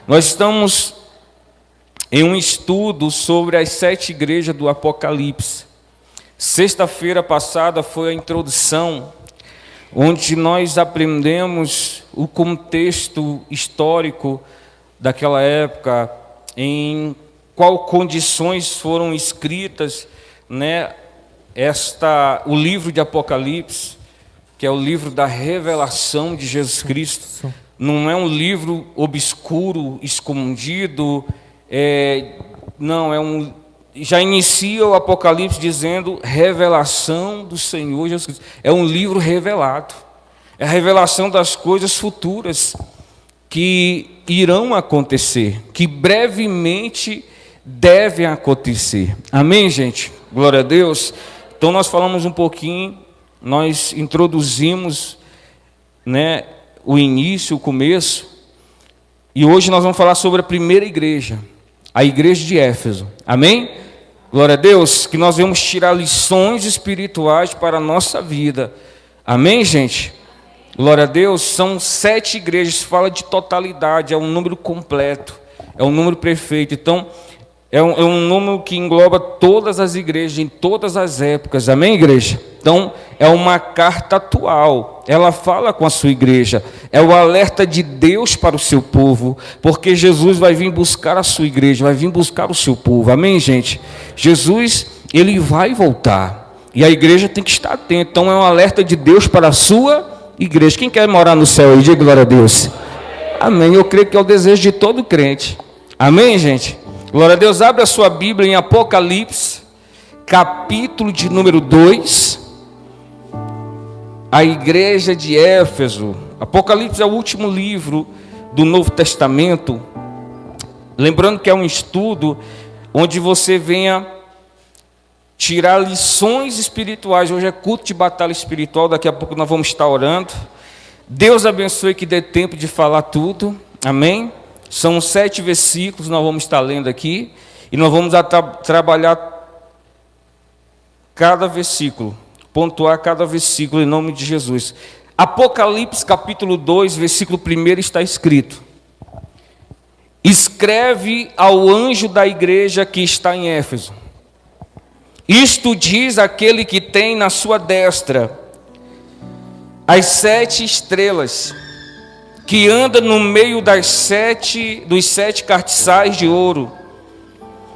Nós estamos em um estudo sobre as 7 igrejas do Apocalipse. Sexta-feira passada foi a introdução, onde nós aprendemos o contexto histórico daquela época, em qual condições foram escritas, o livro de Apocalipse, que é o livro da revelação de Jesus Cristo. Não é um livro obscuro, escondido, já inicia o Apocalipse dizendo revelação do Senhor Jesus Cristo. É um livro revelado, é a revelação das coisas futuras que irão acontecer, que brevemente devem acontecer. Amém, gente? Glória a Deus. Então nós falamos um pouquinho, nós introduzimos, o início, o começo, e hoje nós vamos falar sobre a primeira igreja, a igreja de Éfeso. Amém? Glória a Deus, que nós vamos tirar lições espirituais para a nossa vida. Amém, gente? Glória a Deus. São 7 igrejas, fala de totalidade, é um número completo, é um número perfeito. Então, é um número que engloba todas as igrejas, em todas as épocas. Amém, igreja? Então, é uma carta atual. Ela fala com a sua igreja. É o alerta de Deus para o seu povo. Porque Jesus vai vir buscar a sua igreja, vai vir buscar o seu povo. Amém, gente? Jesus, ele vai voltar. E a igreja tem que estar atenta. Então, é um alerta de Deus para a sua igreja. Quem quer morar no céu aí? Diga glória a Deus. Amém. Eu creio que é o desejo de todo crente. Amém, gente? Glória a Deus. Abre a sua Bíblia em Apocalipse, capítulo de número 2. A igreja de Éfeso. Apocalipse é o último livro do Novo Testamento. Lembrando que é um estudo onde você venha tirar lições espirituais. Hoje é culto de batalha espiritual, daqui a pouco nós vamos estar orando. Deus abençoe que dê tempo de falar tudo. Amém? São 7 versículos, nós vamos estar lendo aqui, e nós vamos trabalhar cada versículo, pontuar cada versículo em nome de Jesus. Apocalipse capítulo 2, versículo 1 está escrito: escreve ao anjo da igreja que está em Éfeso, isto diz aquele que tem na sua destra as 7 estrelas, que anda no meio dos 7 castiçais de ouro.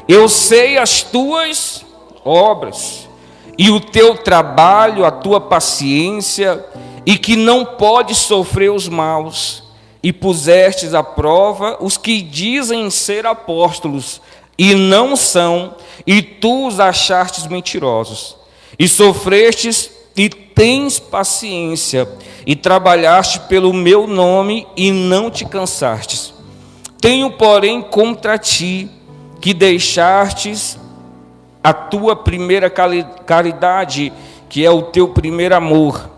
Eu sei as tuas obras, e o teu trabalho, a tua paciência, e que não podes sofrer os maus, e pusestes à prova os que dizem ser apóstolos, e não são, e tu os achastes mentirosos, e sofrestes e tens paciência, e trabalhaste pelo meu nome, e não te cansastes. Tenho, porém, contra ti, que deixastes a tua primeira caridade, que é o teu primeiro amor.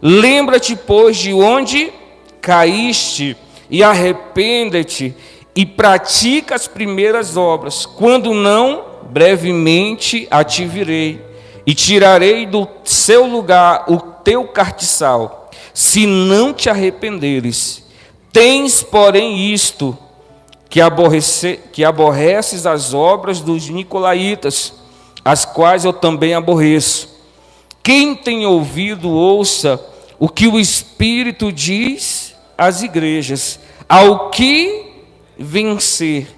Lembra-te, pois, de onde caíste, e arrependa-te, e pratica as primeiras obras. Quando não, brevemente a te virei, e tirarei do seu lugar o teu castiçal, se não te arrependeres. Tens, porém, isto, que aborreces as obras dos nicolaítas, as quais eu também aborreço. Quem tem ouvido, ouça o que o Espírito diz às igrejas. Ao que vencer,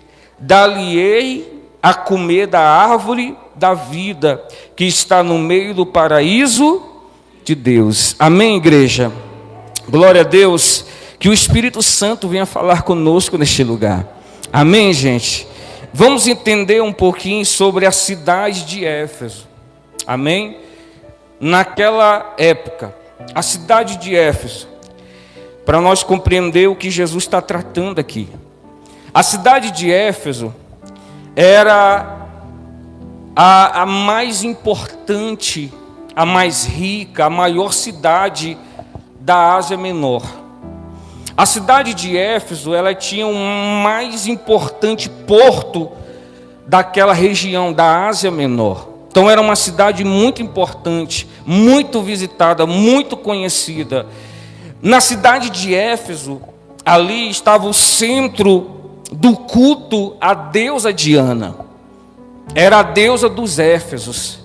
dar-lhe-ei a comer da árvore da vida, que está no meio do paraíso de Deus. Amém, igreja? Glória a Deus. Que o Espírito Santo venha falar conosco neste lugar. Amém, gente? Vamos entender um pouquinho sobre a cidade de Éfeso. Amém? Naquela época, a cidade de Éfeso, para nós compreender o que Jesus está tratando aqui. A cidade de Éfeso era a mais importante, a mais rica, a maior cidade da Ásia Menor. A cidade de Éfeso, ela tinha o mais importante porto daquela região da Ásia Menor. Então era uma cidade muito importante, muito visitada, muito conhecida. Na cidade de Éfeso ali estava o centro do culto à deusa Diana. Era a deusa dos Éfesos.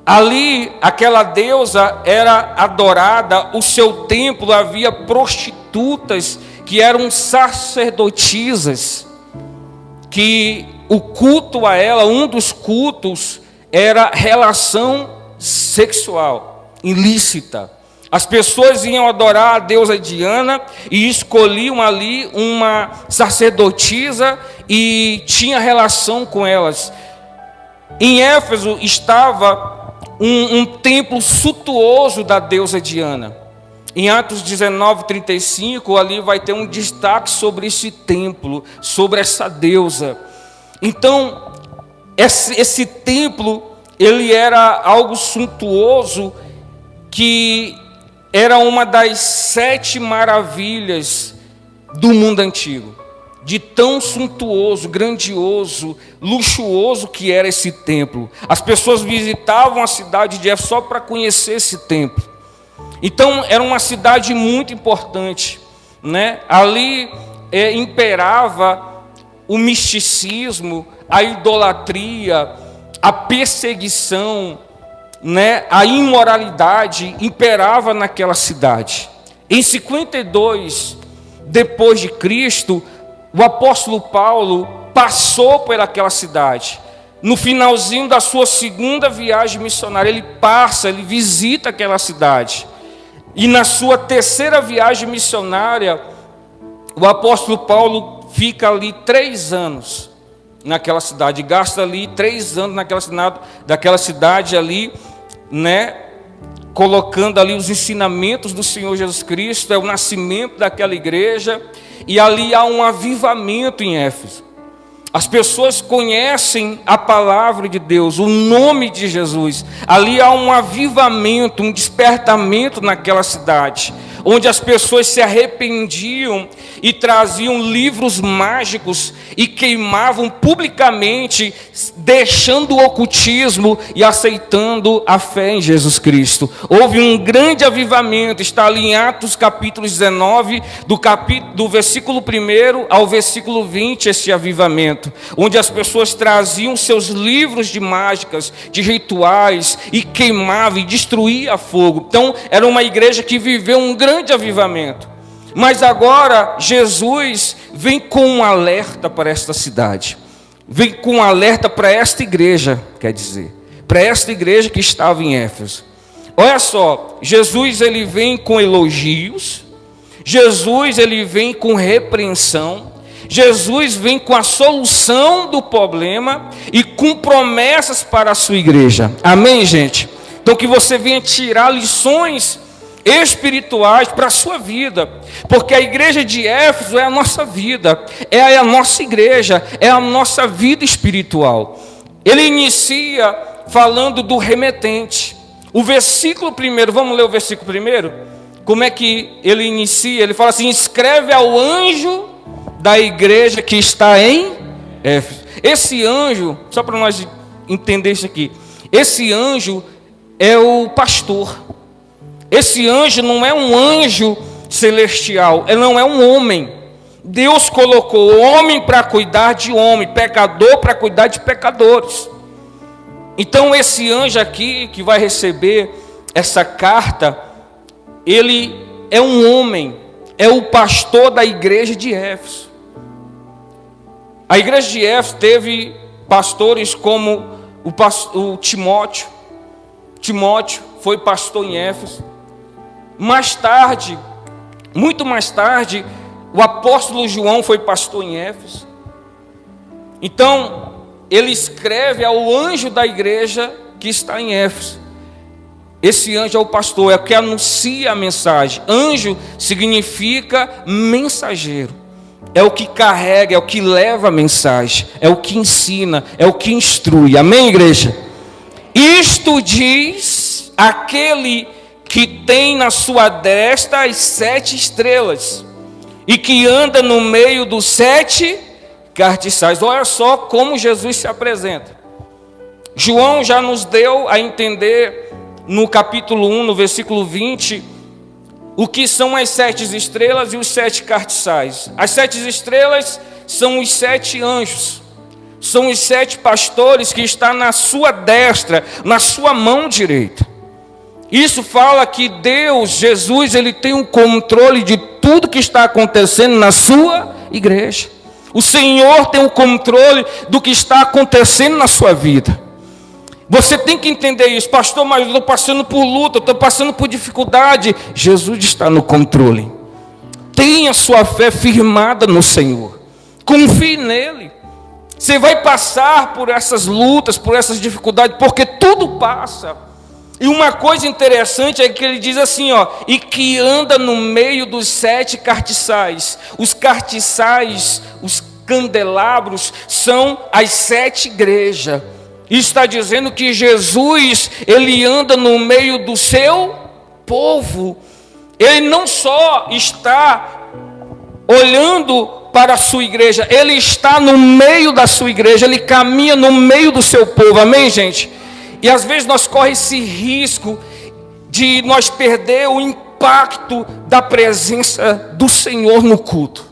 Ali, aquela deusa era adorada, o seu templo havia prostitutas que eram sacerdotisas, que o culto a ela, um dos cultos, era relação sexual, ilícita. As pessoas iam adorar a deusa Diana e escolhiam ali uma sacerdotisa e tinha relação com elas. Em Éfeso estava um templo suntuoso da deusa Diana. Em Atos 19:35, ali vai ter um destaque sobre esse templo, sobre essa deusa. Então, esse templo, ele era algo suntuoso, que era uma das 7 maravilhas do mundo antigo. De tão suntuoso, grandioso, luxuoso que era esse templo. As pessoas visitavam a cidade de Éfeso só para conhecer esse templo. Então era uma cidade muito importante, né? Ali imperava o misticismo, a idolatria, a perseguição, né? A imoralidade imperava naquela cidade. Em 52 depois de Cristo, o apóstolo Paulo passou por aquela cidade. No finalzinho da sua segunda viagem missionária, ele visita aquela cidade. E na sua terceira viagem missionária, o apóstolo Paulo fica ali 3 anos naquela cidade, gasta ali 3 anos daquela cidade ali, né, colocando ali os ensinamentos do Senhor Jesus Cristo, é o nascimento daquela igreja, e ali há um avivamento em Éfeso. As pessoas conhecem a palavra de Deus, o nome de Jesus. Ali há um avivamento, um despertamento naquela cidade, onde as pessoas se arrependiam e traziam livros mágicos e queimavam publicamente, deixando o ocultismo e aceitando a fé em Jesus Cristo. Houve um grande avivamento, está ali em Atos capítulo 19, do versículo 1 ao versículo 20, esse avivamento, onde as pessoas traziam seus livros de mágicas, de rituais, e queimavam e destruíam a fogo. Então era uma igreja que viveu um grande avivamento. Mas agora Jesus vem com um alerta para esta cidade, vem com um alerta para esta igreja, quer dizer, para esta igreja que estava em Éfeso. Olha só, Jesus ele vem com elogios, Jesus ele vem com repreensão, Jesus vem com a solução do problema e com promessas para a sua igreja. Amém, gente? Então que você venha tirar lições espirituais para a sua vida, porque a igreja de Éfeso é a nossa vida, é a nossa igreja, é a nossa vida espiritual. Ele inicia falando do remetente. O versículo 1, vamos ler o versículo 1? Como é que ele inicia? Ele fala assim: escreve ao anjo da igreja que está em Éfeso. Esse anjo, só para nós entender isso aqui, esse anjo é o pastor. Esse anjo não é um anjo celestial, ele não é um homem. Deus colocou homem para cuidar de homem, pecador para cuidar de pecadores. Então esse anjo aqui que vai receber essa carta, ele é um homem, é o pastor da igreja de Éfeso. A igreja de Éfeso teve pastores como o Timóteo. Timóteo foi pastor em Éfeso. Mais tarde, muito mais tarde, o apóstolo João foi pastor em Éfeso. Então, ele escreve ao anjo da igreja que está em Éfeso. Esse anjo é o pastor, é o que anuncia a mensagem. Anjo significa mensageiro. É o que carrega, é o que leva a mensagem, é o que ensina, é o que instrui. Amém, igreja? Isto diz aquele que tem na sua destra as 7 estrelas e que anda no meio dos 7 cartiçais. Olha só como Jesus se apresenta. João já nos deu a entender no capítulo 1, no versículo 20, o que são as 7 estrelas e os 7 cartiçais. As 7 estrelas são os 7 anjos, são os 7 pastores que estão na sua destra, na sua mão direita. Isso fala que Deus, Jesus, Ele tem um controle de tudo que está acontecendo na sua igreja. O Senhor tem o controle do que está acontecendo na sua vida. Você tem que entender isso. Pastor, mas eu estou passando por luta, eu estou passando por dificuldade. Jesus está no controle. Tenha sua fé firmada no Senhor. Confie nele. Você vai passar por essas lutas, por essas dificuldades, porque tudo passa. E uma coisa interessante é que ele diz assim, ó, e que anda no meio dos 7 cartiçais. Os cartiçais, os candelabros, são as 7 igrejas. E está dizendo que Jesus, ele anda no meio do seu povo. Ele não só está olhando para a sua igreja, ele está no meio da sua igreja, ele caminha no meio do seu povo, amém, gente? E às vezes nós corremos esse risco de nós perder o impacto da presença do Senhor no culto.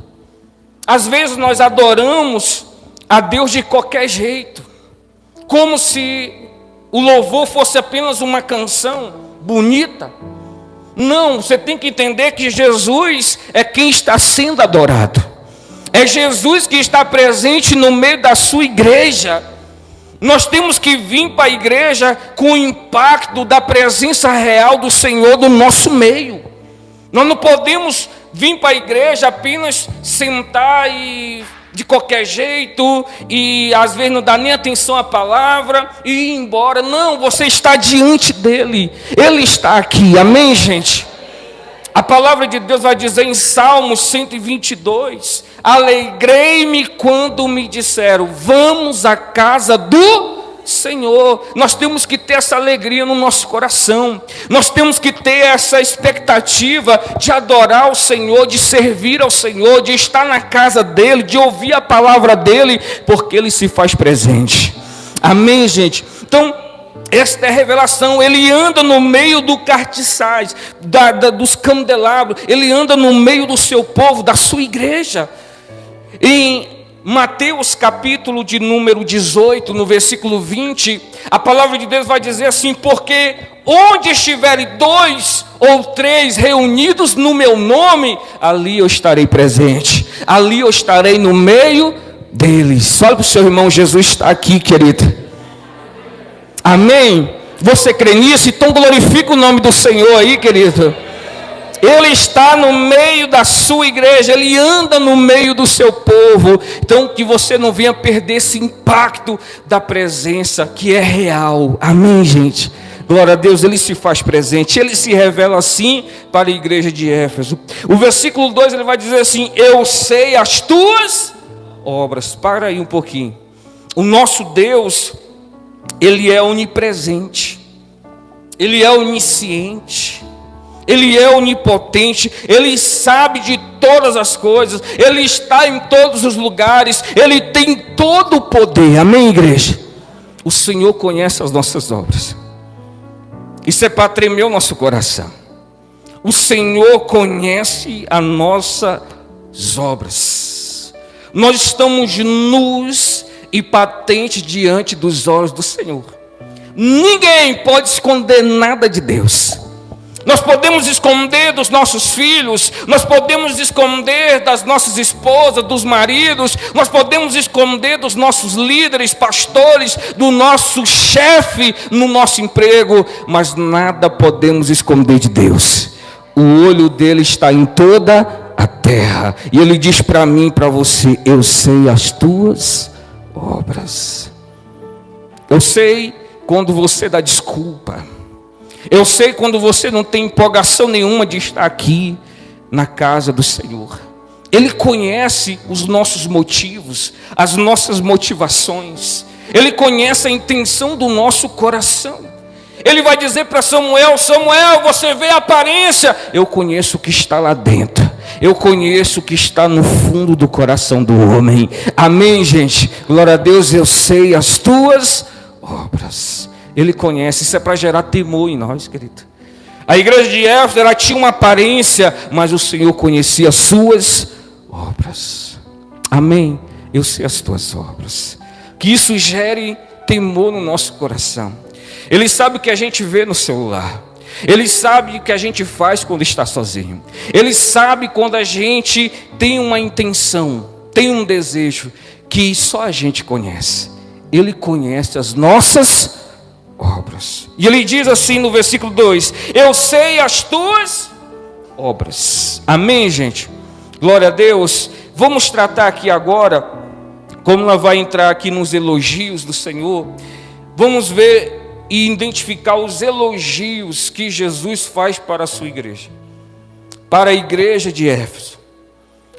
Às vezes nós adoramos a Deus de qualquer jeito, como se o louvor fosse apenas uma canção bonita. Não, você tem que entender que Jesus é quem está sendo adorado. É Jesus que está presente no meio da sua igreja. Nós temos que vir para a igreja com o impacto da presença real do Senhor no nosso meio. Nós não podemos vir para a igreja apenas sentar e de qualquer jeito, e às vezes não dá nem atenção à palavra, e ir embora. Não, você está diante dele, ele está aqui, amém, gente? A palavra de Deus vai dizer em Salmos 122, alegrei-me quando me disseram, vamos à casa do Senhor. Nós temos que ter essa alegria no nosso coração, nós temos que ter essa expectativa de adorar o Senhor, de servir ao Senhor, de estar na casa dele, de ouvir a palavra dele, porque ele se faz presente, amém, gente? Então, esta é a revelação. Ele anda no meio do cartiçais, dos candelabros, ele anda no meio do seu povo, da sua igreja. Em Mateus capítulo de número 18, no versículo 20, a palavra de Deus vai dizer assim, porque onde estiverem 2 ou 3 reunidos no meu nome, ali eu estarei presente, ali eu estarei no meio deles. Olha para o seu irmão, Jesus está aqui, querido. Amém? Você crê nisso? Então glorifica o nome do Senhor aí, querido. Ele está no meio da sua igreja, ele anda no meio do seu povo. Então que você não venha perder esse impacto da presença que é real. Amém, gente? Glória a Deus, ele se faz presente, ele se revela assim para a igreja de Éfeso. O versículo 2 ele vai dizer assim, eu sei as tuas obras. Para aí um pouquinho. O nosso Deus, ele é onipresente, ele é onisciente, ele é onipotente, ele sabe de todas as coisas, ele está em todos os lugares, ele tem todo o poder, amém, igreja? O Senhor conhece as nossas obras, isso é para tremer o nosso coração. O Senhor conhece as nossas obras, nós estamos nus e patente diante dos olhos do Senhor. Ninguém pode esconder nada de Deus. Nós podemos esconder dos nossos filhos, nós podemos esconder das nossas esposas, dos maridos, nós podemos esconder dos nossos líderes, pastores, do nosso chefe no nosso emprego, mas nada podemos esconder de Deus. O olho dele está em toda a terra, e ele diz para mim e para você, eu sei as tuas obras. Eu sei quando você dá desculpa, eu sei quando você não tem empolgação nenhuma de estar aqui na casa do Senhor. Ele conhece os nossos motivos, as nossas motivações, ele conhece a intenção do nosso coração. Ele vai dizer para Samuel, Samuel, você vê a aparência, eu conheço o que está lá dentro, eu conheço o que está no fundo do coração do homem. Amém, gente? Glória a Deus, eu sei as tuas obras. Ele conhece, isso é para gerar temor em nós, querido. A igreja de Éfeso, ela tinha uma aparência, mas o Senhor conhecia as suas obras. Amém? Eu sei as tuas obras. Que isso gere temor no nosso coração. Ele sabe o que a gente vê no celular. Ele sabe o que a gente faz quando está sozinho. Ele sabe quando a gente tem uma intenção, tem um desejo que só a gente conhece. Ele conhece as nossas obras. E ele diz assim no versículo 2: eu sei as tuas obras. Amém, gente? Glória a Deus. Vamos tratar aqui agora, como ela vai entrar aqui nos elogios do Senhor. Vamos ver e identificar os elogios que Jesus faz para a sua igreja. Para a igreja de Éfeso,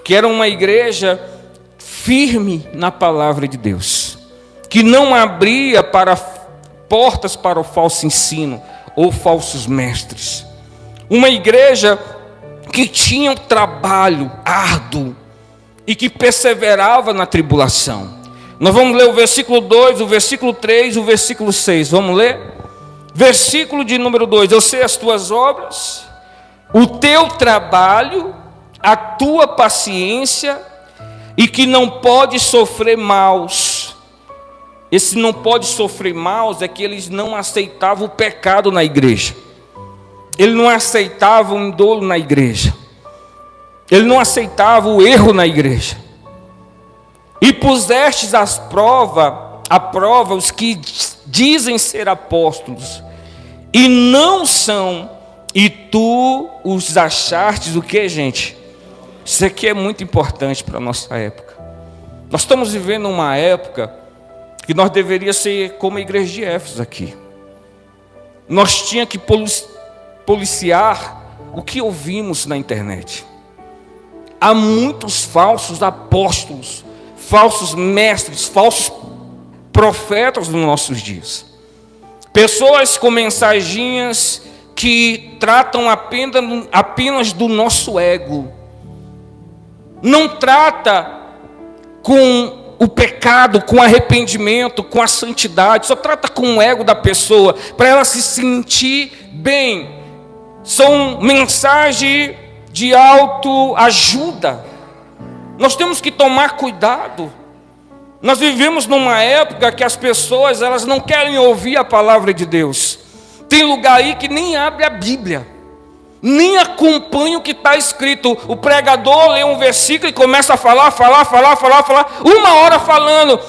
que era uma igreja firme na palavra de Deus, que não abria portas para o falso ensino ou falsos mestres. Uma igreja que tinha um trabalho árduo e que perseverava na tribulação. Nós vamos ler o versículo 2, o versículo 3 e o versículo 6. Vamos ler? Versículo de número 2: eu sei as tuas obras, o teu trabalho, a tua paciência, e que não pode sofrer maus. Esse não pode sofrer maus é que eles não aceitavam o pecado na igreja. Ele não aceitava o indolo na igreja. Ele não aceitava o erro na igreja. E pusestes à prova os que dizem ser apóstolos e não são, e tu os achartes o que, gente? Isso aqui é muito importante para a nossa época. Nós estamos vivendo uma época que nós deveríamos ser como a igreja de Éfeso aqui. Nós tínhamos que policiar o que ouvimos na internet. Há muitos falsos apóstolos, falsos mestres, falsos profetas nos nossos dias. Pessoas com mensaginhas que tratam apenas do nosso ego. Não trata com o pecado, com arrependimento, com a santidade. Só trata com o ego da pessoa, para ela se sentir bem. São mensagens de autoajuda. Nós temos que tomar cuidado. Nós vivemos numa época que as pessoas, elas não querem ouvir a palavra de Deus. Tem lugar aí que nem abre a Bíblia, nem acompanha o que está escrito. O pregador lê um versículo e começa a falar, uma hora falando,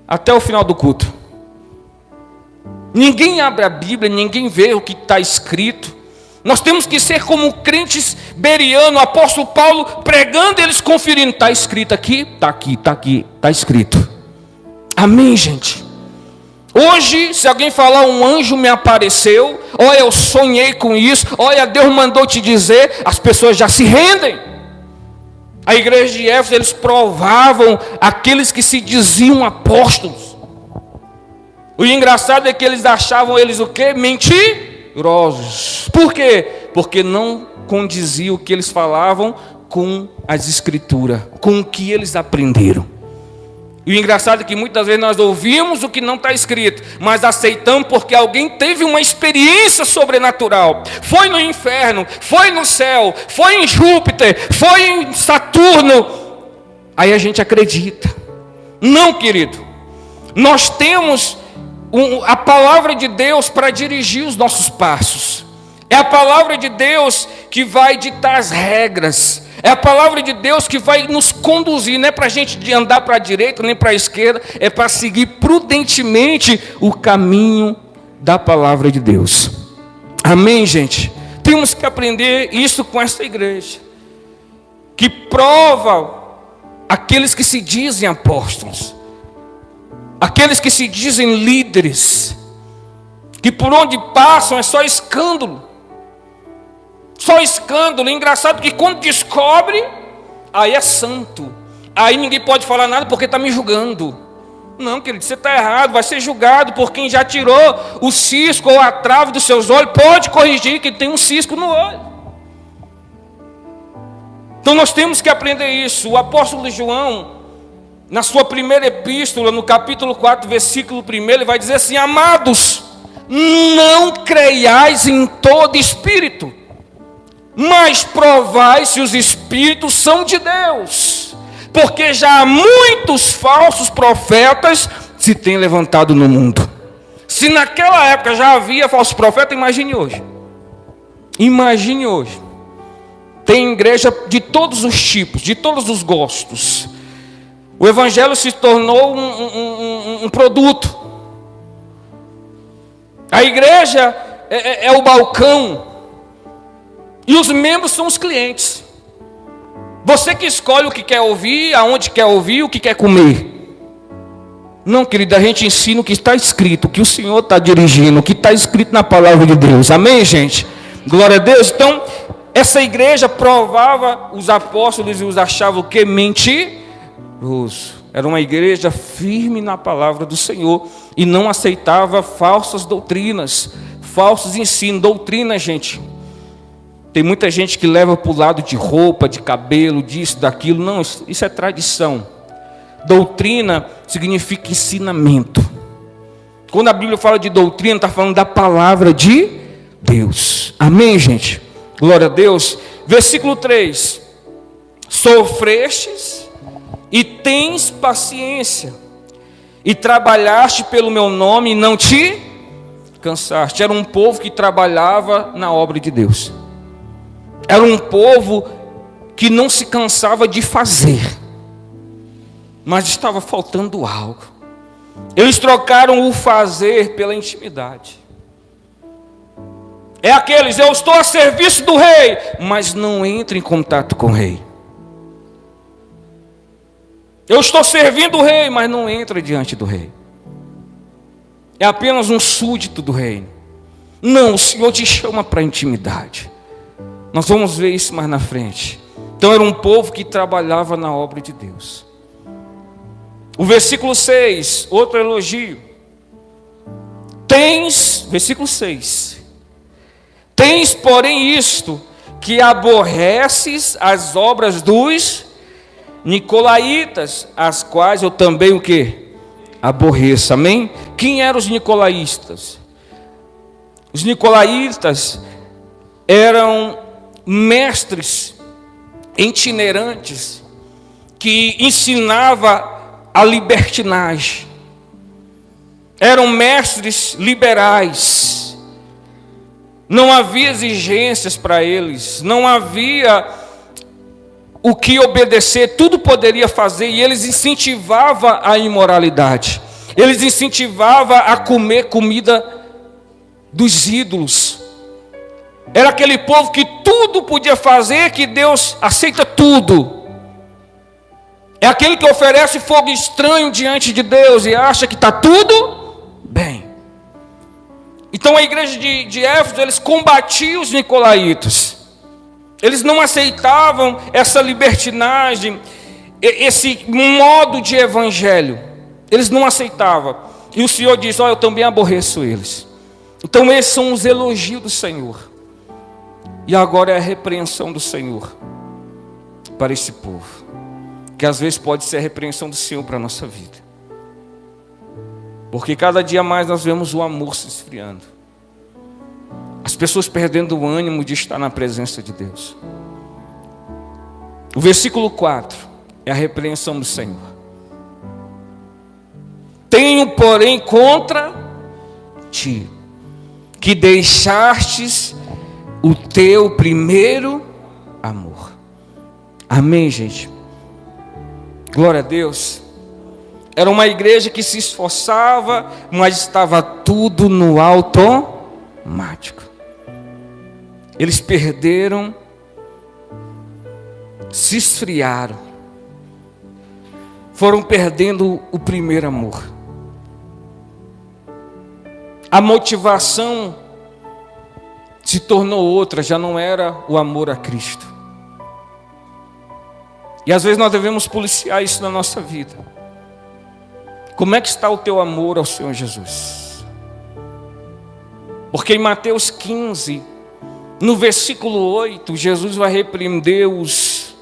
até o final do culto. Ninguém abre a Bíblia, ninguém vê o que está escrito. Nós temos que ser como crentes bereanos, o apóstolo Paulo pregando, eles conferindo, está escrito aqui, está escrito. Amém, gente? Hoje, se alguém falar, um anjo me apareceu, olha, eu sonhei com isso, olha, Deus mandou te dizer, as pessoas já se rendem. A igreja de Éfeso, eles provavam aqueles que se diziam apóstolos. O engraçado é que eles achavam eles o quê? Mentirosos. Por quê? Porque não condizia o que eles falavam com as escrituras, com o que eles aprenderam. E o engraçado é que muitas vezes nós ouvimos o que não está escrito, mas aceitamos porque alguém teve uma experiência sobrenatural. Foi no inferno, foi no céu, foi em Júpiter, foi em Saturno. Aí a gente acredita. Não, querido. Nós temos a palavra de Deus para dirigir os nossos passos. É a palavra de Deus que vai ditar as regras. É a palavra de Deus que vai nos conduzir. Não é para a gente andar para a direita nem para a esquerda. É para seguir prudentemente o caminho da palavra de Deus. Amém, gente? Temos que aprender isso com essa igreja, que prova aqueles que se dizem apóstolos, aqueles que se dizem líderes, que por onde passam é só escândalo. Só escândalo. Engraçado que quando descobre, aí é santo. Aí ninguém pode falar nada porque está me julgando. Não, querido, você está errado. Vai ser julgado por quem já tirou o cisco ou a trave dos seus olhos. Pode corrigir que tem um cisco no olho. Então nós temos que aprender isso. O apóstolo João, na sua primeira epístola, no capítulo 4, versículo 1, ele vai dizer assim: amados, não creiais em todo espírito, mas provai se os espíritos são de Deus, porque já há muitos falsos profetas se têm levantado no mundo. Se naquela época já havia falsos profetas, imagine hoje. Imagine hoje. Tem igreja de todos os tipos, de todos os gostos. O evangelho se tornou um produto. A igreja é o balcão. E os membros são os clientes. Você que escolhe o que quer ouvir, aonde quer ouvir, o que quer comer. Não, querida, a gente ensina o que está escrito, o que o Senhor está dirigindo, o que está escrito na palavra de Deus. Amém, gente? Glória a Deus. Então, essa igreja provava os apóstolos e os achava o que? Mentiroso. Era uma igreja firme na palavra do Senhor e não aceitava falsas doutrinas, falsos ensinos. Doutrina, gente, tem muita gente que leva para o lado de roupa, de cabelo, disso, daquilo. Não, isso é tradição. Doutrina significa ensinamento. Quando a Bíblia fala de doutrina, está falando da palavra de Deus. Amém, gente? Glória a Deus. Versículo 3. Sofrestes e tens paciência, e trabalhaste pelo meu nome e não te cansaste. Era um povo que trabalhava na obra de Deus. Era um povo que não se cansava de fazer, mas estava faltando algo. Eles trocaram o fazer pela intimidade. É aqueles, eu estou a serviço do rei, mas não entro em contato com o rei. Eu estou servindo o rei, mas não entra diante do rei. É apenas um súdito do reino. Não, o Senhor te chama para a intimidade. Nós vamos ver isso mais na frente. Então era um povo que trabalhava na obra de Deus. O versículo 6, outro elogio. Versículo 6. Tens, porém, isto, que aborreces as obras dos nicolaítas, as quais eu também o quê? Aborreço. Amém? Quem eram os nicolaítas? Os nicolaítas eram mestres itinerantes que ensinavam a libertinagem. Eram mestres liberais. Não havia exigências para eles, não havia o que obedecer, tudo poderia fazer, e eles incentivavam a imoralidade. Eles incentivavam a comer comida dos ídolos. Era aquele povo que tudo podia fazer, que Deus aceita tudo. É aquele que oferece fogo estranho diante de Deus e acha que está tudo bem. Então a igreja de Éfeso, eles combatiam os nicolaítas. Eles não aceitavam essa libertinagem, esse modo de evangelho. Eles não aceitavam. E o Senhor diz, eu também aborreço eles. Então esses são os elogios do Senhor. E agora é a repreensão do Senhor para esse povo. Que às vezes pode ser a repreensão do Senhor para a nossa vida. Porque cada dia mais nós vemos o amor se esfriando. As pessoas perdendo o ânimo de estar na presença de Deus. O versículo 4 é a repreensão do Senhor. Tenho, porém, contra ti, que deixastes o teu primeiro amor. Amém, gente? Glória a Deus. Era uma igreja que se esforçava, mas estava tudo no automático. Eles perderam, se esfriaram, foram perdendo o primeiro amor. A motivação se tornou outra, já não era o amor a Cristo. E às vezes nós devemos policiar isso na nossa vida. Como é que está o teu amor ao Senhor Jesus? Porque em Mateus 15, no versículo 8, Jesus vai repreender os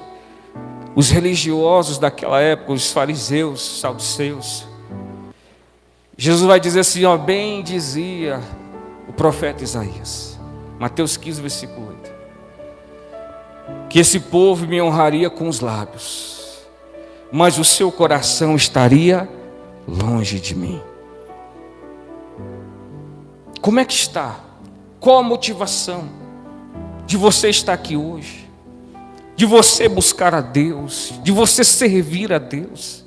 religiosos daquela época, os fariseus, os saduceus. Jesus vai dizer assim, bem dizia o profeta Isaías. Mateus 15, versículo 8. Que esse povo me honraria com os lábios, mas o seu coração estaria longe de mim. Como é que está? Qual a motivação de você estar aqui hoje? De você buscar a Deus, de você servir a Deus?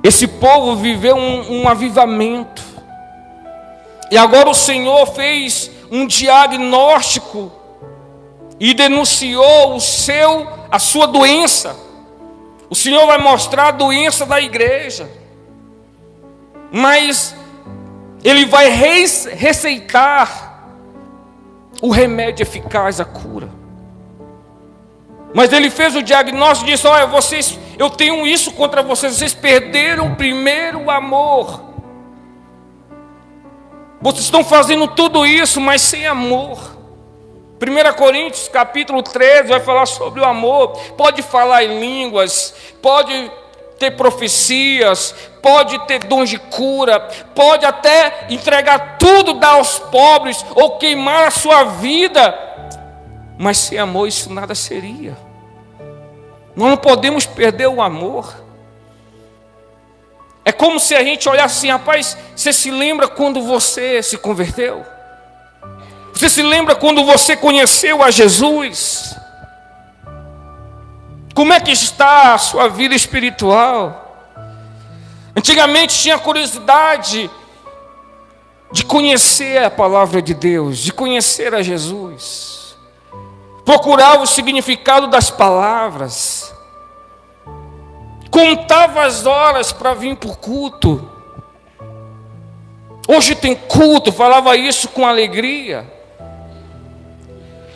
Esse povo viveu um avivamento, e agora o Senhor fez um diagnóstico e denunciou a sua doença. O Senhor vai mostrar a doença da igreja, mas Ele vai receitar o remédio eficaz, a cura. Mas Ele fez o diagnóstico e disse: olha, eu tenho isso contra vocês, vocês perderam o primeiro amor. Vocês estão fazendo tudo isso, mas sem amor. 1 Coríntios capítulo 13 vai falar sobre o amor. Pode falar em línguas, pode ter profecias, pode ter dons de cura, pode até entregar tudo, dar aos pobres, ou queimar a sua vida, mas sem amor isso nada seria. Nós não podemos perder o amor. É como se a gente olhasse assim: rapaz, você se lembra quando você se converteu? Você se lembra quando você conheceu a Jesus? Como é que está a sua vida espiritual? Antigamente tinha curiosidade de conhecer a palavra de Deus, de conhecer a Jesus. Procurava o significado das palavras. Contava as horas para vir para o culto. Hoje tem culto, falava isso com alegria.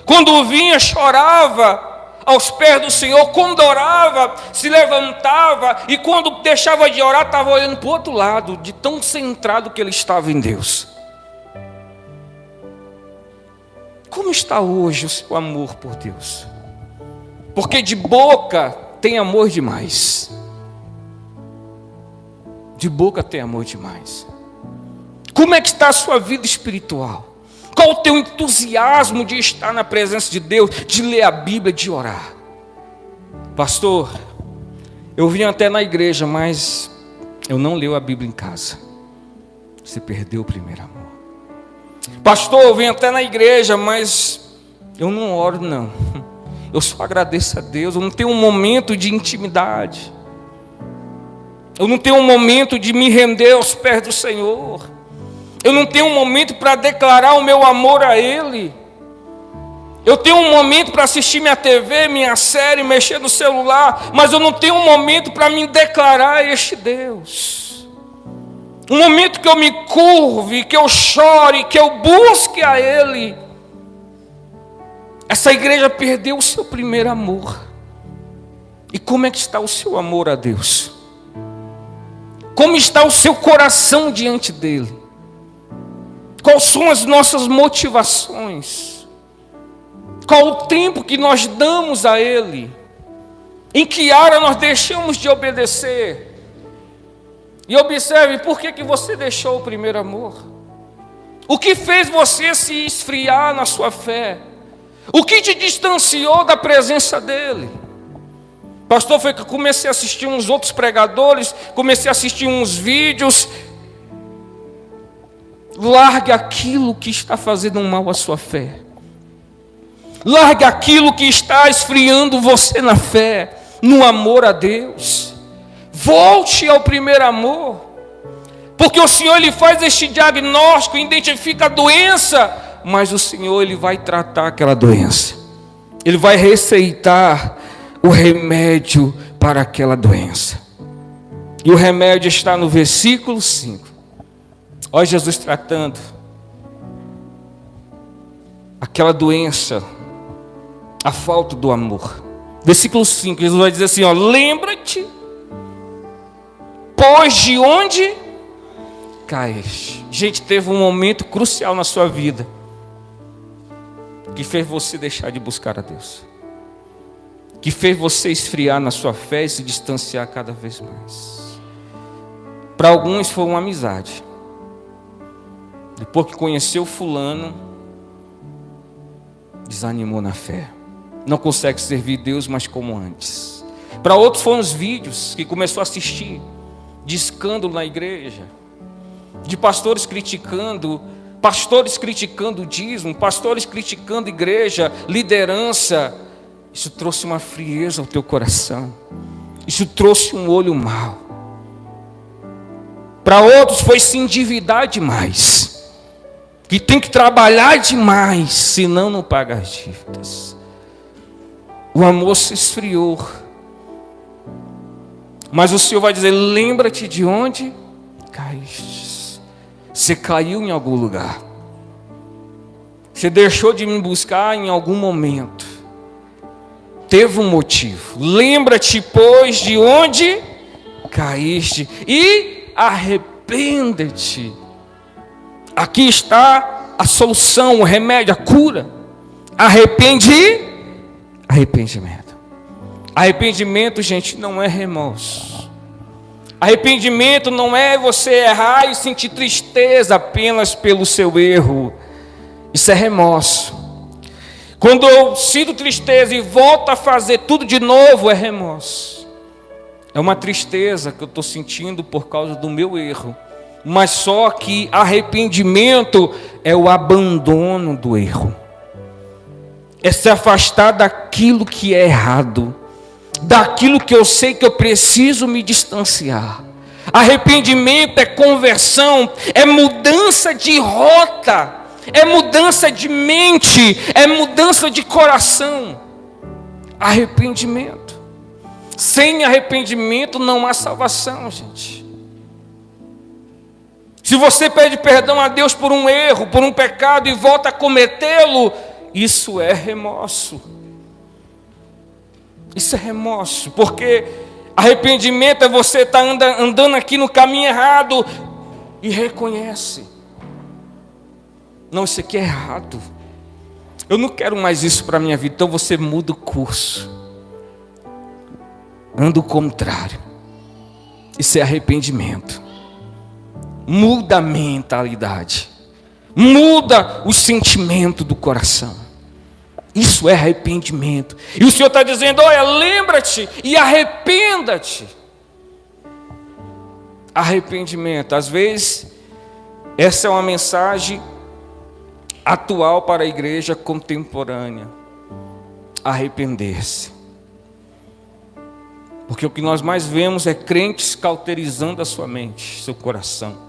Quando vinha, chorava aos pés do Senhor. Quando orava, se levantava. E quando deixava de orar, estava olhando para o outro lado, de tão centrado que ele estava em Deus. Como está hoje o seu amor por Deus? Porque de boca tem amor demais. De boca tem amor demais. Como é que está a sua vida espiritual? Qual o teu entusiasmo de estar na presença de Deus, de ler a Bíblia, de orar? Pastor, eu vim até na igreja, mas eu não leio a Bíblia em casa. Você perdeu o primeiro amor. Pastor, eu vim até na igreja, mas eu não oro não. Eu só agradeço a Deus, eu não tenho um momento de intimidade. Eu não tenho um momento de me render aos pés do Senhor. Eu não tenho um momento para declarar o meu amor a Ele. Eu tenho um momento para assistir minha TV, minha série, mexer no celular, mas eu não tenho um momento para me declarar a este Deus. Um momento que eu me curve, que eu chore, que eu busque a Ele. Essa igreja perdeu o seu primeiro amor. E como é que está o seu amor a Deus? Como está o seu coração diante dEle? Quais são as nossas motivações? Qual o tempo que nós damos a Ele? Em que área nós deixamos de obedecer? E observe, por que você deixou o primeiro amor? O que fez você se esfriar na sua fé? O que te distanciou da presença dEle? Pastor, foi que eu comecei a assistir uns outros pregadores, comecei a assistir uns vídeos. Largue aquilo que está fazendo mal à sua fé. Largue aquilo que está esfriando você na fé, no amor a Deus. Volte ao primeiro amor. Porque o Senhor Ele faz este diagnóstico, identifica a doença, mas o Senhor Ele vai tratar aquela doença. Ele vai receitar o remédio para aquela doença. E o remédio está no versículo 5. Olha Jesus tratando aquela doença, a falta do amor. Versículo 5, Jesus vai dizer assim, ó: lembra-te, pois de onde caíste. Gente, teve um momento crucial na sua vida que fez você deixar de buscar a Deus, que fez você esfriar na sua fé e se distanciar cada vez mais. Para alguns foi uma amizade. depois que conheceu fulano, desanimou na fé. Não consegue servir Deus mais como antes. Para outros foram os vídeos que começou a assistir, de escândalo na igreja, de pastores criticando o dízimo, pastores criticando a igreja, liderança. Isso trouxe uma frieza ao teu coração. Isso trouxe um olho mau. Para outros foi se endividar demais, que tem que trabalhar demais, senão não paga as dívidas. O amor se esfriou. Mas o Senhor vai dizer: lembra-te de onde caíste. Você caiu em algum lugar. Você deixou de me buscar em algum momento. Teve um motivo. Lembra-te, pois, de onde caíste e arrependa-te. Aqui está a solução, o remédio, a cura. Arrependimento. Arrependimento, gente, não é remorso. Arrependimento não é você errar e sentir tristeza apenas pelo seu erro. Isso é remorso. Quando eu sinto tristeza e volto a fazer tudo de novo, é remorso. É uma tristeza que eu estou sentindo por causa do meu erro. Mas só que arrependimento é o abandono do erro. É se afastar daquilo que é errado. Daquilo que eu sei que eu preciso me distanciar. Arrependimento é conversão, é mudança de rota, é mudança de mente, é mudança de coração. Arrependimento. Sem arrependimento não há salvação, gente. Se você pede perdão a Deus por um erro, por um pecado e volta a cometê-lo, isso é remorso. Isso é remorso, porque arrependimento é você estar andando aqui no caminho errado e reconhece: não, isso aqui é errado, eu não quero mais isso para a minha vida. Então você muda o curso, anda o contrário. Isso é arrependimento. Muda a mentalidade, muda o sentimento do coração. Isso é arrependimento. E o Senhor está dizendo: olha, lembra-te e arrependa-te. Arrependimento. Às vezes, essa é uma mensagem atual para a igreja contemporânea. Arrepender-se. Porque o que nós mais vemos é crentes cauterizando a sua mente, seu coração.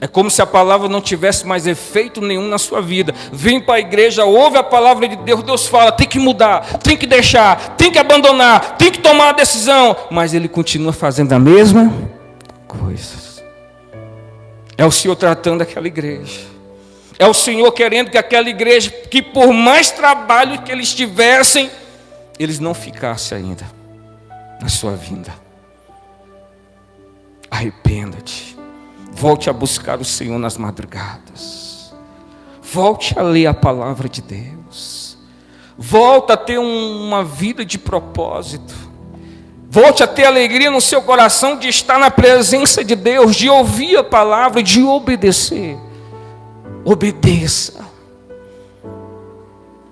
É como se a palavra não tivesse mais efeito nenhum na sua vida. Vem para a igreja, ouve a palavra de Deus, Deus fala, tem que mudar, tem que deixar, tem que abandonar, tem que tomar a decisão. Mas ele continua fazendo a mesma coisa. É o Senhor tratando aquela igreja. É o Senhor querendo que aquela igreja, que por mais trabalho que eles tivessem, eles não ficassem ainda na sua vinda. Arrependa-te. Volte a buscar o Senhor nas madrugadas. Volte a ler a palavra de Deus. Volte a ter uma vida de propósito. Volte a ter alegria no seu coração de estar na presença de Deus, de ouvir a palavra, de obedecer. Obedeça.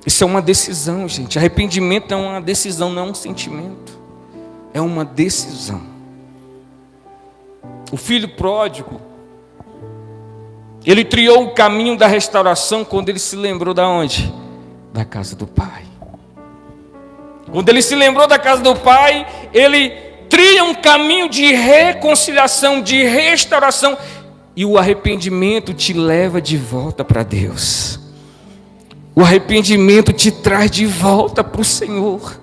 Isso é uma decisão, gente. Arrependimento é uma decisão, não é um sentimento. É uma decisão. O filho pródigo, ele trilhou o caminho da restauração quando ele se lembrou da onde? Da casa do pai. Quando ele se lembrou da casa do pai, ele trilha um caminho de reconciliação, de restauração. E o arrependimento te leva de volta para Deus. O arrependimento te traz de volta para o Senhor.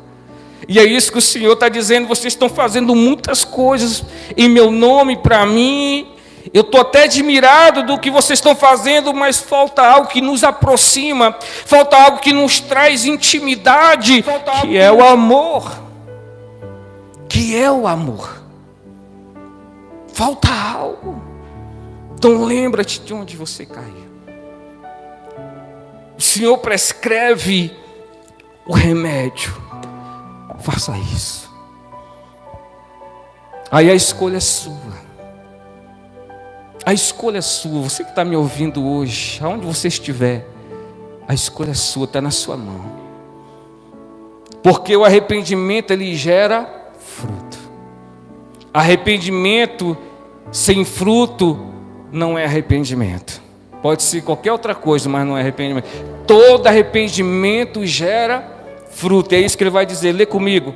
E é isso que o Senhor está dizendo: vocês estão fazendo muitas coisas em meu nome para mim. Eu estou até admirado do que vocês estão fazendo, mas falta algo que nos aproxima, falta algo que nos traz intimidade, que é o amor. Que é o amor. Falta algo. Então lembra-te de onde você caiu. O Senhor prescreve o remédio. Faça isso. Aí a escolha é sua. A escolha é sua. Você que está me ouvindo hoje, aonde você estiver, a escolha é sua, está na sua mão. Porque o arrependimento, ele gera fruto. Arrependimento sem fruto não é arrependimento. Pode ser qualquer outra coisa, mas não é arrependimento. Todo arrependimento gera fruto. É isso que ele vai dizer. Lê comigo.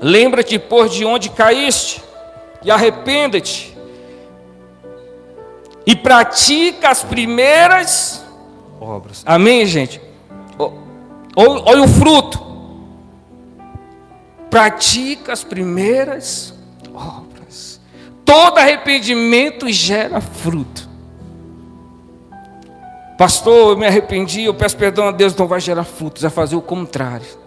Lembra-te, pois, de onde caíste, e arrependa-te, e pratica as primeiras obras. Amém, gente? Olha o fruto. Pratica as primeiras obras. Todo arrependimento gera fruto. Pastor, eu me arrependi, eu peço perdão a Deus, não vai gerar frutos, vai fazer o contrário.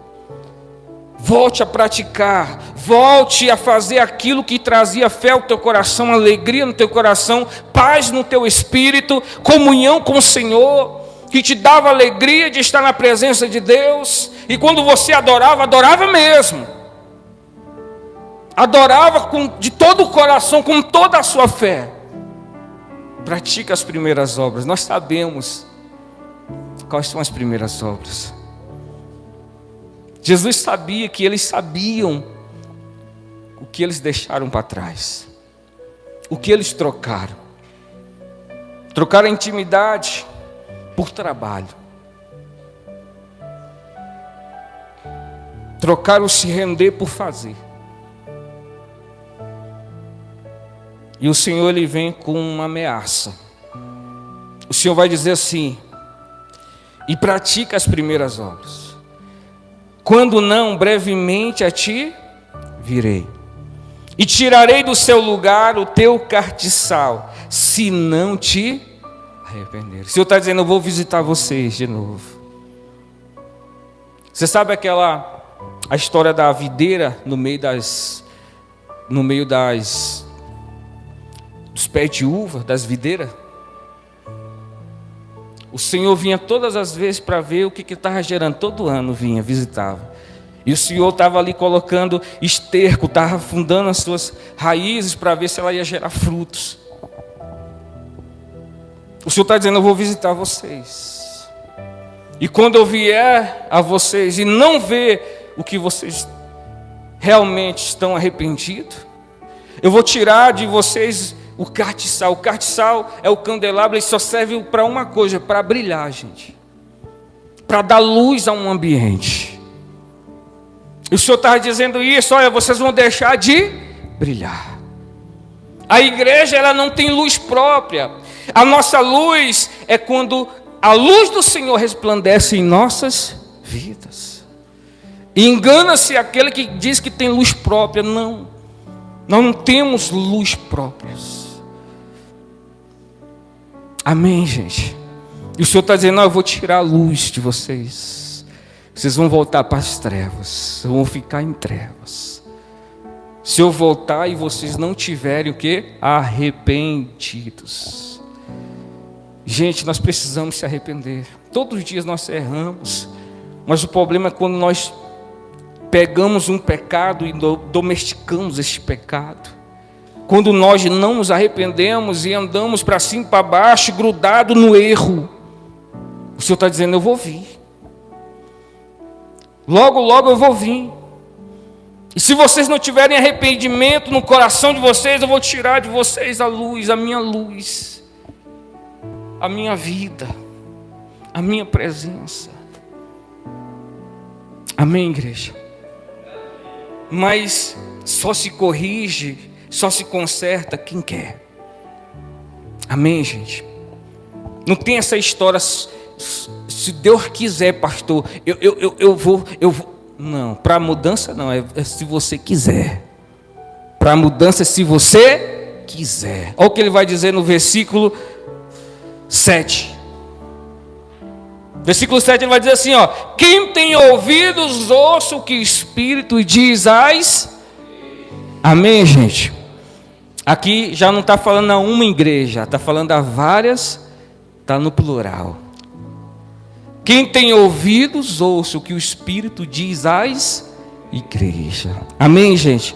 Volte a praticar, volte a fazer aquilo que trazia fé ao teu coração, alegria no teu coração, paz no teu espírito, comunhão com o Senhor, que te dava alegria de estar na presença de Deus. E quando você adorava, adorava mesmo. Adorava de todo o coração, com toda a sua fé. Pratica as primeiras obras. Nós sabemos quais são as primeiras obras. Jesus sabia que eles sabiam o que eles deixaram para trás, o que eles trocaram. Trocaram a intimidade por trabalho. Trocaram o se render por fazer. E o Senhor, ele vem com uma ameaça. O Senhor vai dizer assim: e pratica as primeiras obras. Quando não, brevemente a ti virei, e tirarei do seu lugar o teu cartiçal, se não te arrepender. O Senhor está dizendo: eu vou visitar vocês de novo. Você sabe a história da videira no meio dos pés de uva, das videiras? O Senhor vinha todas as vezes para ver o que estava gerando. Todo ano vinha, visitava. E o Senhor estava ali colocando esterco, estava afundando as suas raízes para ver se ela ia gerar frutos. O Senhor está dizendo: eu vou visitar vocês. E quando eu vier a vocês e não ver o que vocês realmente estão arrependidos, eu vou tirar de vocês o cartiçal. O cartiçal é o candelabro, ele só serve para uma coisa: para brilhar, gente. Para dar luz a um ambiente. E o Senhor estava dizendo isso: olha, vocês vão deixar de brilhar. A igreja, ela não tem luz própria. A nossa luz é quando a luz do Senhor resplandece em nossas vidas. E engana-se aquele que diz que tem luz própria. Não, nós não temos luz própria. Amém, gente? E o Senhor está dizendo: eu vou tirar a luz de vocês. Vocês vão voltar para as trevas. Vão ficar em trevas. Se eu voltar e vocês não tiverem o quê? Arrependidos. Gente, nós precisamos se arrepender. Todos os dias nós erramos. Mas o problema é quando nós pegamos um pecado e domesticamos este pecado. Quando nós não nos arrependemos e andamos para cima e para baixo, grudado no erro. O Senhor está dizendo: eu vou vir. Logo, logo eu vou vir. E se vocês não tiverem arrependimento no coração de vocês, eu vou tirar de vocês a luz, a minha vida, a minha presença. Amém, igreja? Mas só se corrige, só se conserta quem quer. Amém, gente? Não tem essa história: se Deus quiser, pastor, eu vou. Não, para mudança não, é se você quiser. Para mudança é se você quiser. Olha o que ele vai dizer no versículo 7. Versículo 7 ele vai dizer assim, ó: quem tem ouvidos, ouça o que o Espírito diz às... Amém, gente? Aqui já não está falando a uma igreja, está falando a várias, está no plural. Quem tem ouvidos, ouça o que o Espírito diz às igrejas. Amém, gente?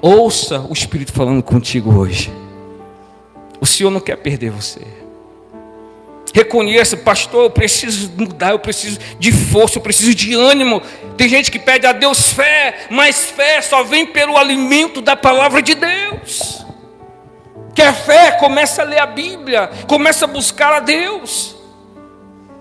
Ouça o Espírito falando contigo hoje. O Senhor não quer perder você. Reconheça, pastor, eu preciso mudar, eu preciso de força, eu preciso de ânimo. Tem gente que pede a Deus fé, mas fé só vem pelo alimento da palavra de Deus. Quer fé? Começa a ler a Bíblia, começa a buscar a Deus.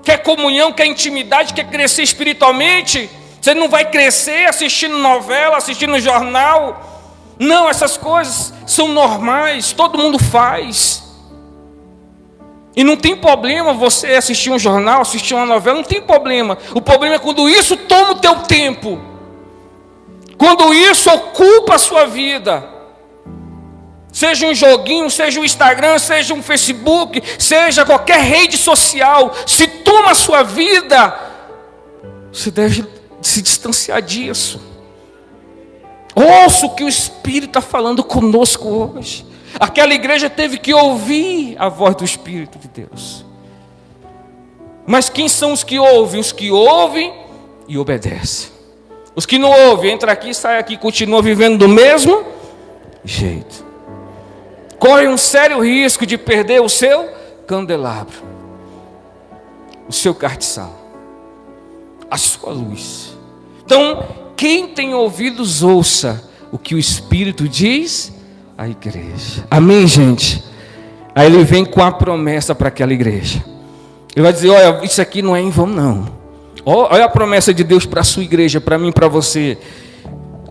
Quer comunhão, quer intimidade, quer crescer espiritualmente? Você não vai crescer assistindo novela, assistindo jornal. Não, essas coisas são normais, todo mundo faz. E não tem problema você assistir um jornal, assistir uma novela, não tem problema. O problema é quando isso toma o teu tempo. Quando isso ocupa a sua vida. Seja um joguinho, seja um Instagram, seja um Facebook, seja qualquer rede social. Se toma a sua vida, você deve se distanciar disso. Ouça o que o Espírito está falando conosco hoje. Aquela igreja teve que ouvir a voz do Espírito de Deus. Mas quem são os que ouvem? Os que ouvem e obedecem. Os que não ouvem, entra aqui, sai aqui, continua vivendo do mesmo jeito. Corre um sério risco de perder o seu candelabro, o seu cartiçal, a sua luz. Então, quem tem ouvidos, ouça o que o Espírito diz à igreja. Amém, gente? Aí ele vem com a promessa para aquela igreja. Ele vai dizer, olha, isso aqui não é em vão, não. Olha a promessa de Deus para a sua igreja, para mim, para você.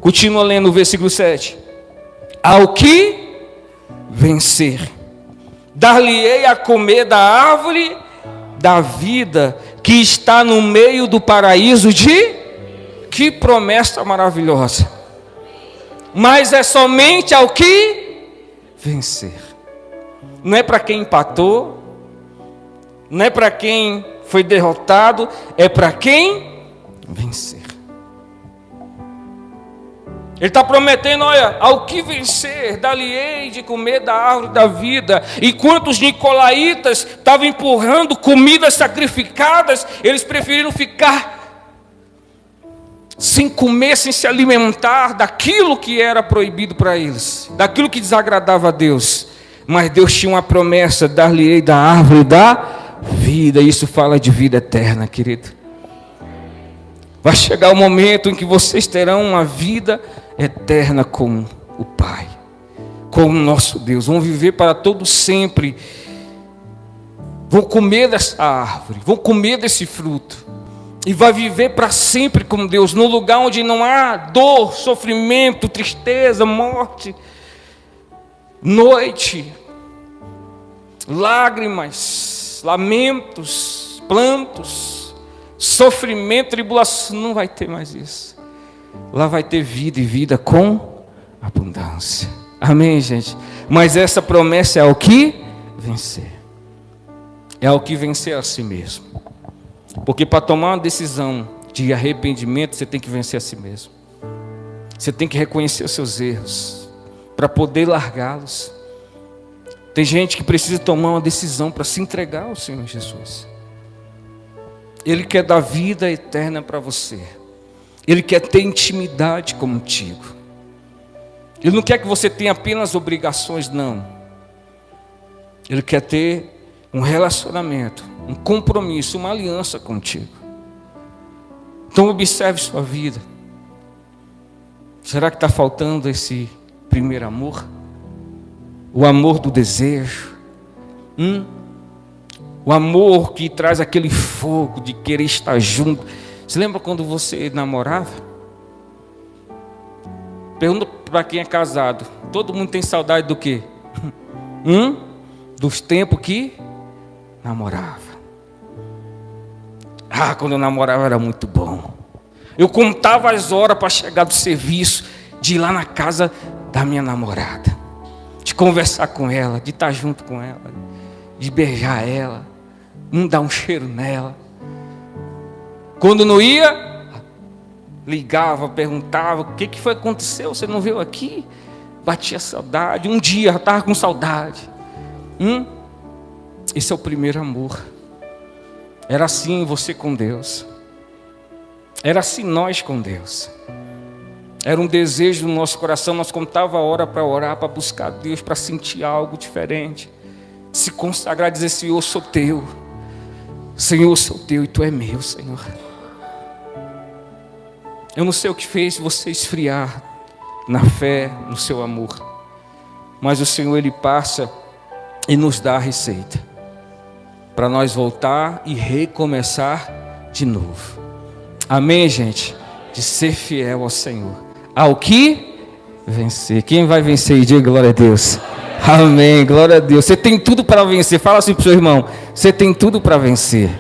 Continua lendo o versículo 7. Ao que vencer, dar-lhe-ei a comer da árvore da vida que está no meio do paraíso de... Que promessa maravilhosa. Mas é somente ao que vencer. Não é para quem empatou, não é para quem foi derrotado, é para quem vencer. Ele está prometendo, olha, ao que vencer, dar-lhe-ei de comer da árvore da vida. Enquanto os nicolaítas estavam empurrando comidas sacrificadas, eles preferiram ficar sem comer, sem se alimentar daquilo que era proibido para eles, daquilo que desagradava a Deus. Mas Deus tinha uma promessa, dar-lhe-ei da árvore da vida. Isso fala de vida eterna, querido. Vai chegar o momento em que vocês terão uma vida eterna com o Pai, com o nosso Deus. Vão viver para todo sempre. Vão comer dessa árvore, vão comer desse fruto. E vai viver para sempre com Deus, num lugar onde não há dor, sofrimento, tristeza, morte, noite, lágrimas, lamentos, plantos, sofrimento, tribulação. Não vai ter mais isso. Lá vai ter vida, e vida com abundância. Amém, gente? Mas essa promessa é ao que vencer. É ao que vencer a si mesmo. Porque para tomar uma decisão de arrependimento, você tem que vencer a si mesmo. Você tem que reconhecer os seus erros, para poder largá-los. Tem gente que precisa tomar uma decisão para se entregar ao Senhor Jesus. Ele quer dar vida eterna para você. Ele quer ter intimidade contigo. Ele não quer que você tenha apenas obrigações, não. Ele quer ter um relacionamento, um compromisso, uma aliança contigo. Então observe sua vida. Será que está faltando esse primeiro amor? O amor do desejo? O amor que traz aquele fogo de querer estar junto. Você lembra quando você namorava? Pergunta para quem é casado. Todo mundo tem saudade do quê? Dos tempos que namorava. Quando eu namorava era muito bom. Eu contava as horas para chegar do serviço, de ir lá na casa da minha namorada, de conversar com ela, de estar junto com ela, de beijar ela, dar um cheiro nela. Quando não ia, ligava, perguntava, o que foi que aconteceu? Você não veio aqui? Batia saudade. Um dia eu estava com saudade. Esse é o primeiro amor. Era assim você com Deus. Era assim nós com Deus. Era um desejo no nosso coração. Nós contava a hora para orar, para buscar Deus, para sentir algo diferente. se consagrar, dizer: Senhor, eu sou teu. Senhor, eu sou teu e tu é meu, Senhor. Eu não sei o que fez você esfriar na fé, no seu amor, mas o Senhor, Ele passa e nos dá a receita para nós voltar e recomeçar de novo. Amém, gente? De ser fiel ao Senhor. Ao que vencer. Quem vai vencer? Diga glória a Deus. Amém, glória a Deus. Você tem tudo para vencer. Fala assim para o seu irmão: você tem tudo para vencer.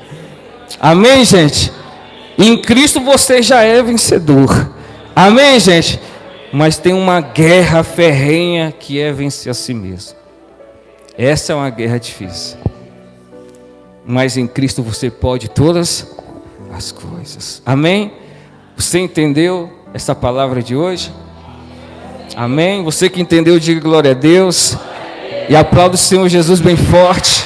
Amém, gente? Em Cristo você já é vencedor. Amém, gente? Mas tem uma guerra ferrenha que é vencer a si mesmo. Essa é uma guerra difícil. Mas em Cristo você pode todas as coisas. Amém? Você entendeu essa palavra de hoje? Amém? Você que entendeu, diga glória a Deus. E aplauda o Senhor Jesus bem forte.